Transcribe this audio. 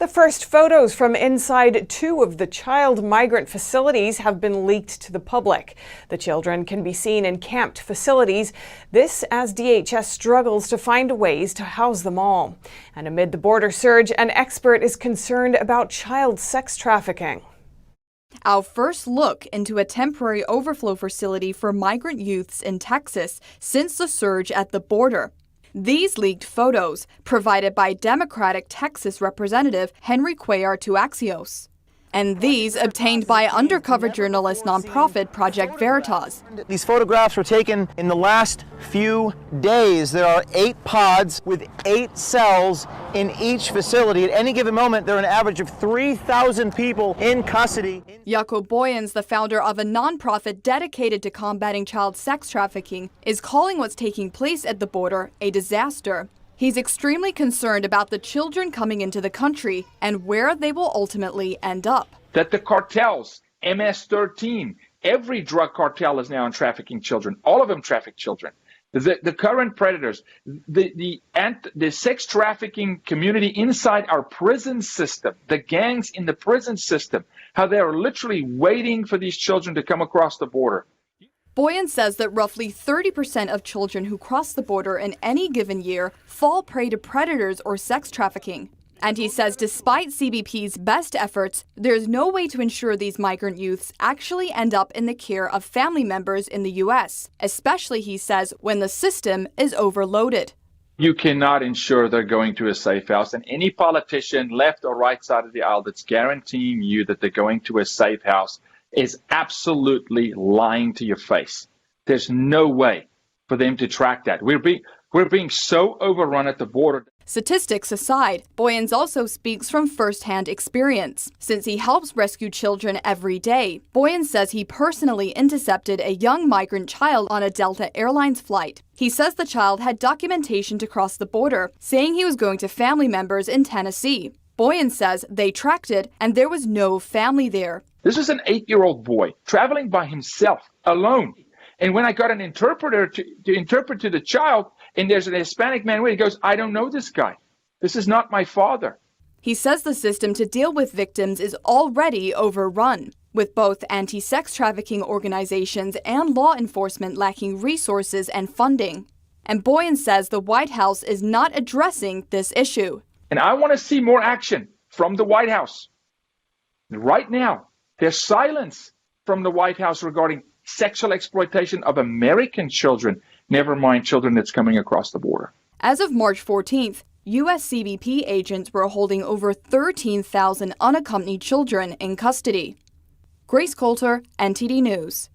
The first photos from inside two of the child migrant facilities have been leaked to the public. The children can be seen in camped facilities. This as DHS struggles to find ways to house them all. And amid the border surge, an expert is concerned about child sex trafficking. Our first look into a temporary overflow facility for migrant youths in Texas since the surge at the border. These leaked photos, provided by Democratic Texas Representative Henry Cuellar to Axios. And these obtained by undercover journalist nonprofit Project Veritas. These photographs were taken in the last few days. There are 8 pods with 8 cells in each facility. At any given moment, there are an average of 3,000 people in custody. Jaco Boyens, the founder of a nonprofit dedicated to combating child sex trafficking, is calling what's taking place at the border a disaster. He's extremely concerned about the children coming into the country and where they will ultimately end up. That the cartels, MS-13, every drug cartel is now in trafficking children. All of them traffic children. The current predators, the sex trafficking community inside our prison system, the gangs in the prison system, how they are literally waiting for these children to come across the border. Boyens says that roughly 30% of children who cross the border in any given year fall prey to predators or sex trafficking. And he says despite CBP's best efforts, there's no way to ensure these migrant youths actually end up in the care of family members in the U.S., especially, he says, when the system is overloaded. You cannot ensure they're going to a safe house, and any politician, left or right side of the aisle, that's guaranteeing you that they're going to a safe house is absolutely lying to your face. There's no way for them to track that. We're being so overrun at the border. Statistics aside, Boyens also speaks from first-hand experience. Since he helps rescue children every day, Boyens says he personally intercepted a young migrant child on a Delta Airlines flight. He says the child had documentation to cross the border, saying he was going to family members in Tennessee. Boyens says they tracked it and there was no family there. This was an 8-year-old boy traveling by himself, alone. And when I got an interpreter to interpret to the child, and there's an Hispanic man with, he goes, I don't know this guy. This is not my father. He says the system to deal with victims is already overrun, with both anti-sex trafficking organizations and law enforcement lacking resources and funding. And Boyens says the White House is not addressing this issue. And I want to see more action from the White House. Right now, there's silence from the White House regarding sexual exploitation of American children, never mind children that's coming across the border. As of March 14th, U.S. CBP agents were holding over 13,000 unaccompanied children in custody. Grace Coulter, NTD News.